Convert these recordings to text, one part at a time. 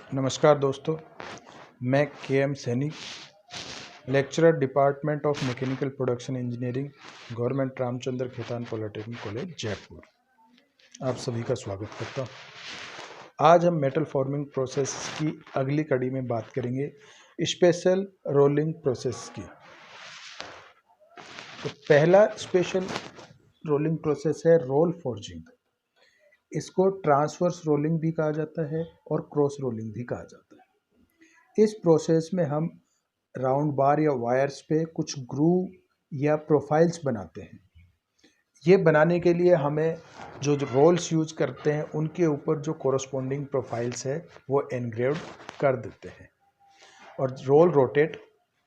नमस्कार दोस्तों, मैं K M. Saini, lecturer department of mechanical production engineering, government Ramchandra Khetan polytechnic college Jaipur, आप सभी का स्वागत करता हूँ। आज हम मेटल फॉर्मिंग प्रोसेस की अगली कड़ी में बात करेंगे स्पेशल रोलिंग प्रोसेस की। तो पहला स्पेशल रोलिंग प्रोसेस है रोल फॉर्जिंग। इसको ट्रांसवर्स रोलिंग भी कहा जाता है और क्रॉस रोलिंग भी कहा जाता है। इस प्रोसेस में हम राउंड बार या वायर्स पे कुछ ग्रूव या प्रोफाइल्स बनाते हैं। ये बनाने के लिए हमें जो रोल्स यूज करते हैं उनके ऊपर जो कोरस्पॉन्डिंग प्रोफाइल्स है वो एनग्रेव्ड कर देते हैं और रोल रोटेट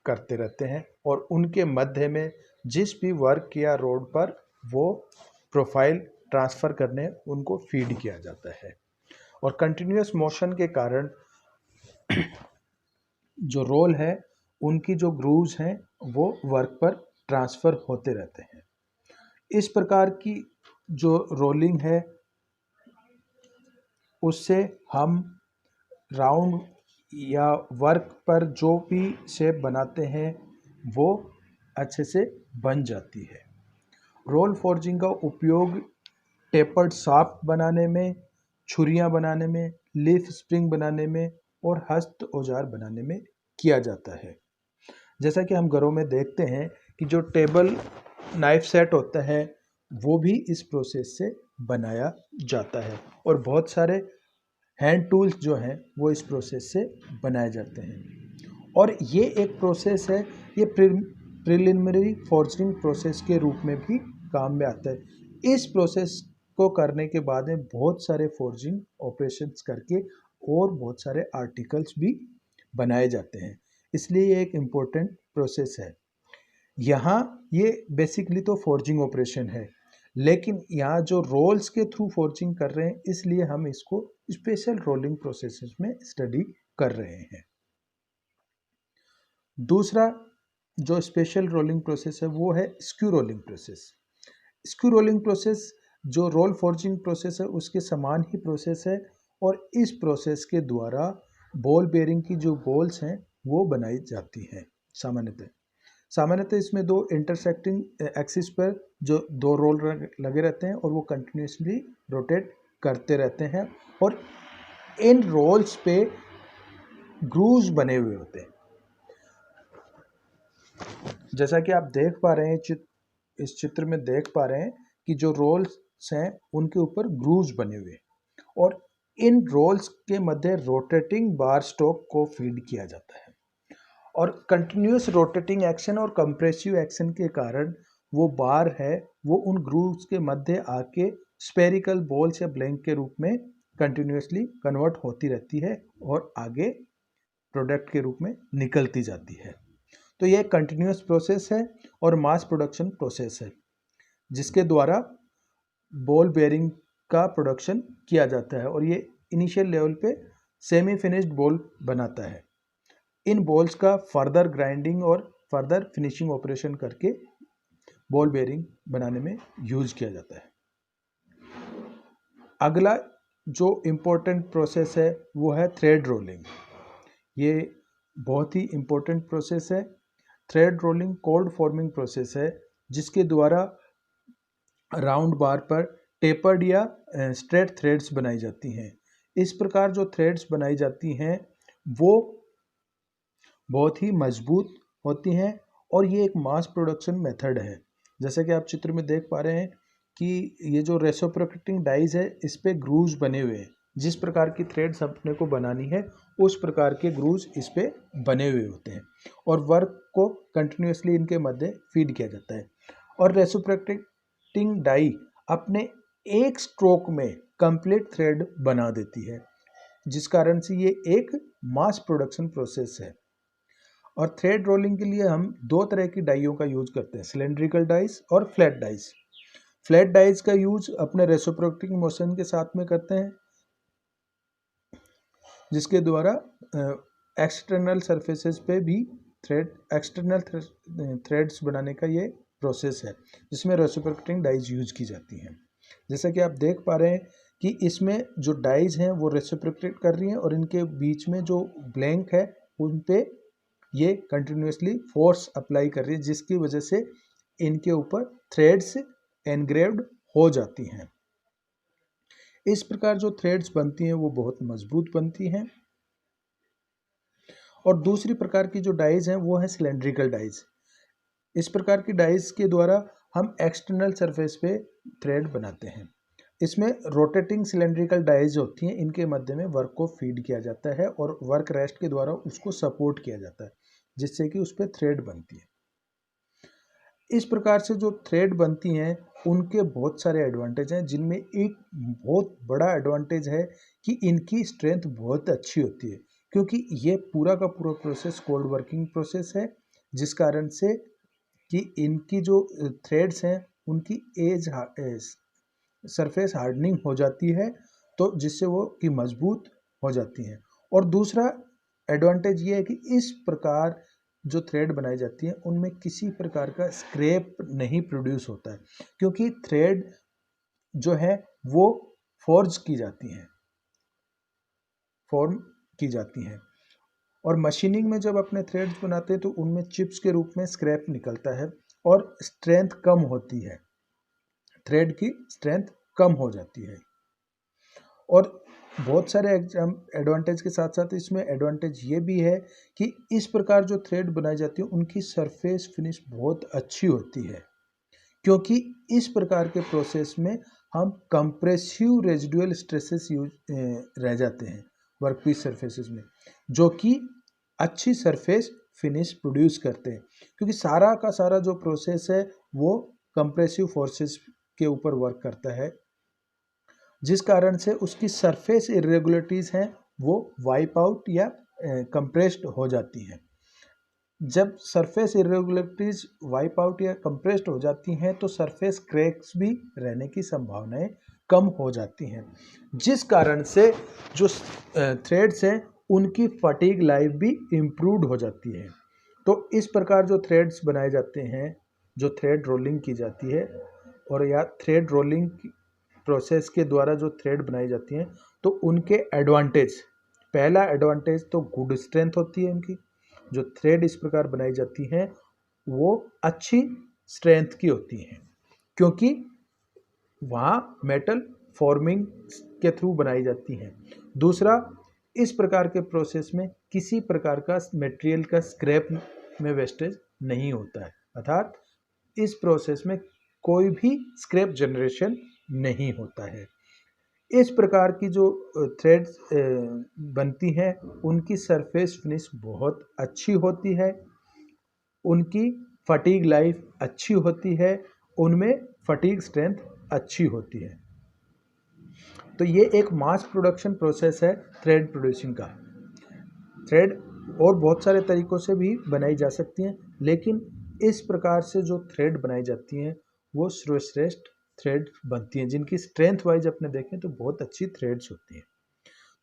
करते रहते हैं और उनके मध्य में जिस भी वर्क या रोड पर वो प्रोफाइल ट्रांसफ़र करने उनको फीड किया जाता है और कंटिन्यूस मोशन के कारण जो रोल है उनकी जो ग्रूव्स हैं वो वर्क पर ट्रांसफ़र होते रहते हैं। इस प्रकार की जो रोलिंग है उससे हम राउंड या वर्क पर जो भी शेप बनाते हैं वो अच्छे से बन जाती है। रोल फॉर्जिंग का उपयोग टेपर्ड शाफ्ट बनाने में, छुरियां बनाने में, लीफ स्प्रिंग बनाने में और हस्त औजार बनाने में किया जाता है। जैसा कि हम घरों में देखते हैं कि जो टेबल नाइफ सेट होता है वो भी इस प्रोसेस से बनाया जाता है और बहुत सारे हैंड टूल्स जो हैं वो इस प्रोसेस से बनाए जाते हैं। और ये एक प्रोसेस है, ये प्रिलिमिनरी फॉर्जिंग प्रोसेस के रूप में भी काम में आता है। इस प्रोसेस को करने के बाद में बहुत सारे फॉर्जिंग ऑपरेशंस करके और बहुत सारे आर्टिकल्स भी बनाए जाते हैं, इसलिए ये एक इम्पोर्टेंट प्रोसेस है। यहाँ ये बेसिकली तो फॉर्जिंग ऑपरेशन है, लेकिन यहाँ जो रोल्स के थ्रू फॉर्जिंग कर रहे हैं इसलिए हम इसको स्पेशल रोलिंग प्रोसेसेस में स्टडी कर रहे हैं। दूसरा जो स्पेशल रोलिंग प्रोसेस है वो है screw rolling process. Screw rolling process जो रोल फॉर्जिंग प्रोसेस है उसके समान ही प्रोसेस है और इस प्रोसेस के द्वारा बॉल बेयरिंग की जो बॉल्स हैं वो बनाई जाती हैं। सामान्यतः इसमें दो इंटरसेक्टिंग एक्सिस पर जो दो रोल लगे रहते हैं और वो कंटिन्यूसली रोटेट करते रहते हैं और इन रोल्स पे ग्रूव्स बने हुए होते हैं। जैसा कि आप देख पा रहे हैं, इस चित्र में देख पा रहे हैं कि जो रोल्स हैं उनके ऊपर ग्रूव्स बने हुए हैं और इन रोल्स के मध्य रोटेटिंग बार स्टॉक को फीड किया जाता है और कंटिन्यूस रोटेटिंग एक्शन और कंप्रेसिव एक्शन के कारण वो बार है वो उन ग्रूव्स के मध्य आके स्पेरिकल बॉल्स या ब्लैंक के रूप में कंटिन्यूसली कन्वर्ट होती रहती है और आगे प्रोडक्ट के रूप में निकलती जाती है। तो ये कंटिन्यूस प्रोसेस है और मास प्रोडक्शन प्रोसेस है जिसके द्वारा बॉल बेयरिंग का प्रोडक्शन किया जाता है और ये इनिशियल लेवल पे सेमी फिनिश्ड बॉल बनाता है। इन बॉल्स का फर्दर ग्राइंडिंग और फर्दर फिनिशिंग ऑपरेशन करके बॉल बेयरिंग बनाने में यूज किया जाता है। अगला जो इम्पोर्टेंट प्रोसेस है वो है थ्रेड रोलिंग। ये बहुत ही इम्पोर्टेंट प्रोसेस है। Thread rolling cold forming process है जिसके द्वारा राउंड बार पर टेपर्ड या स्ट्रेट थ्रेड्स बनाई जाती हैं। इस प्रकार जो थ्रेड्स बनाई जाती हैं वो बहुत ही मजबूत होती हैं और ये एक मास प्रोडक्शन मेथड है। जैसे कि आप चित्र में देख पा रहे हैं कि ये जो रेसिप्रोकेटिंग डाइज है इस पे ग्रूव्स बने हुए हैं। जिस प्रकार की थ्रेड्स अपने को बनानी है उस प्रकार के ग्रूव्स इस पे बने हुए होते हैं और वर्क को कंटिन्यूसली इनके मध्य फीड किया जाता है और रेसिप्रोकेटिंग डाई अपने एक स्ट्रोक में कंप्लीट थ्रेड बना देती है, जिस कारण से ये एक मास प्रोडक्शन प्रोसेस है। और थ्रेड रोलिंग के लिए हम दो तरह की डाइयों का यूज करते हैं, सिलेंड्रिकल डाइस और फ्लैट डाइस। फ्लैट डाइस का यूज अपने रेसिप्रोकेटिंग मोशन के साथ में करते हैं जिसके द्वारा एक्सटर्नल सरफेसेस पे भी एक्सटर्नल थ्रेड्स बनाने का ये प्रोसेस है जिसमें रेसिप्रोकेटिंग डाइज यूज की जाती हैं। जैसा कि आप देख पा रहे हैं कि इसमें जो डाइज हैं वो रेसिप्रोकेट कर रही हैं और इनके बीच में जो ब्लैंक है उन पे ये कंटिन्यूसली फोर्स अप्लाई कर रही है, जिसकी वजह से इनके ऊपर थ्रेड्स एनग्रेव्ड हो जाती हैं। इस प्रकार जो थ्रेड्स बनती हैं वो बहुत मजबूत बनती हैं। और दूसरी प्रकार की जो डाइज हैं वो है सिलेंड्रिकल डाइज। इस प्रकार की डाइज के द्वारा हम एक्सटर्नल सरफेस पे थ्रेड बनाते हैं। इसमें रोटेटिंग सिलेंड्रिकल डाइज होती हैं, इनके मध्य में वर्क को फीड किया जाता है और वर्क रेस्ट के द्वारा उसको सपोर्ट किया जाता है, जिससे कि उस पर थ्रेड बनती है। इस प्रकार से जो थ्रेड बनती हैं उनके बहुत सारे एडवांटेज हैं, जिनमें एक बहुत बड़ा एडवांटेज है कि इनकी स्ट्रेंथ बहुत अच्छी होती है, क्योंकि ये पूरा का पूरा प्रोसेस कोल्ड वर्किंग प्रोसेस है, जिस कारण से कि इनकी जो थ्रेड्स हैं उनकी एज सरफेस हार्डनिंग हो जाती है, तो जिससे वो कि मजबूत हो जाती हैं। और दूसरा एडवांटेज ये है कि इस प्रकार जो थ्रेड बनाई जाती है उनमें किसी प्रकार का स्क्रैप नहीं प्रोड्यूस होता है, क्योंकि थ्रेड जो है वो फोर्ज की जाती हैं, फॉर्म की जाती हैं। और मशीनिंग में जब अपने थ्रेड्स बनाते हैं तो उनमें चिप्स के रूप में स्क्रैप निकलता है और स्ट्रेंथ कम होती है, थ्रेड की स्ट्रेंथ कम हो जाती है। और बहुत सारे एडवांटेज के साथ साथ इसमें एडवांटेज ये भी है कि इस प्रकार जो थ्रेड बनाई जाती है उनकी सरफेस फिनिश बहुत अच्छी होती है, क्योंकि इस प्रकार के प्रोसेस में हम कंप्रेसिव रेजिडुअल स्ट्रेसेस यूज रह जाते हैं वर्कपीस सरफेसेस में, जो कि अच्छी सरफेस फिनिश प्रोड्यूस करते हैं, क्योंकि सारा का सारा जो प्रोसेस है वो कंप्रेसिव फोर्सेस के ऊपर वर्क करता है, जिस कारण से उसकी सरफेस इरेगुलरिटीज़ हैं वो वाइप आउट या कंप्रेस्ड हो जाती हैं। जब सरफेस इरेगुलरिटीज़ वाइप आउट या कंप्रेस्ड हो जाती हैं तो सरफेस क्रैक्स भी रहने की संभावनाएं कम हो जाती हैं, जिस कारण से जो थ्रेड्स हैं उनकी फटीग लाइफ भी इम्प्रूव्ड हो जाती है। तो इस प्रकार जो थ्रेड्स बनाए जाते हैं, जो थ्रेड रोलिंग की जाती है और या थ्रेड रोलिंग प्रोसेस के द्वारा जो थ्रेड बनाई जाती हैं, तो उनके एडवांटेज, पहला एडवांटेज तो गुड स्ट्रेंथ होती है उनकी। जो थ्रेड इस प्रकार बनाई जाती हैं वो अच्छी स्ट्रेंथ की होती हैं, क्योंकि वहाँ मेटल फॉर्मिंग के थ्रू बनाई जाती हैं। दूसरा, इस प्रकार के प्रोसेस में किसी प्रकार का मटेरियल का स्क्रैप में वेस्टेज नहीं होता है, अर्थात इस प्रोसेस में कोई भी स्क्रैप जनरेशन नहीं होता है। इस प्रकार की जो थ्रेड्स बनती हैं उनकी सरफेस फिनिश बहुत अच्छी होती है, उनकी फटीग लाइफ अच्छी होती है, उनमें फटीग स्ट्रेंथ अच्छी होती है। तो ये एक मास प्रोडक्शन प्रोसेस है थ्रेड प्रोड्यूसिंग का। थ्रेड और बहुत सारे तरीक़ों से भी बनाई जा सकती हैं, लेकिन इस प्रकार से जो थ्रेड बनाई जाती हैं वो सर्वश्रेष्ठ थ्रेड बनती हैं, जिनकी स्ट्रेंथ वाइज अपने देखें तो बहुत अच्छी थ्रेड्स होती हैं।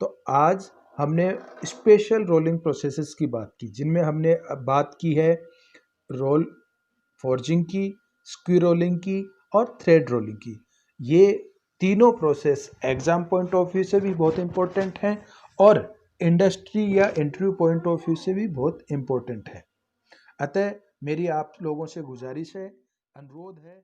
तो आज हमने स्पेशल रोलिंग प्रोसेसेस की बात की, जिनमें हमने बात की है रोल फोर्जिंग की, स्क्रू रोलिंग की और थ्रेड रोलिंग की। ये तीनों process exam point of view से भी बहुत इम्पोर्टेंट हैं और इंडस्ट्री या इंटरव्यू पॉइंट ऑफ व्यू से भी बहुत इम्पोर्टेंट है। अतः मेरी आप लोगों से गुजारिश है, अनुरोध है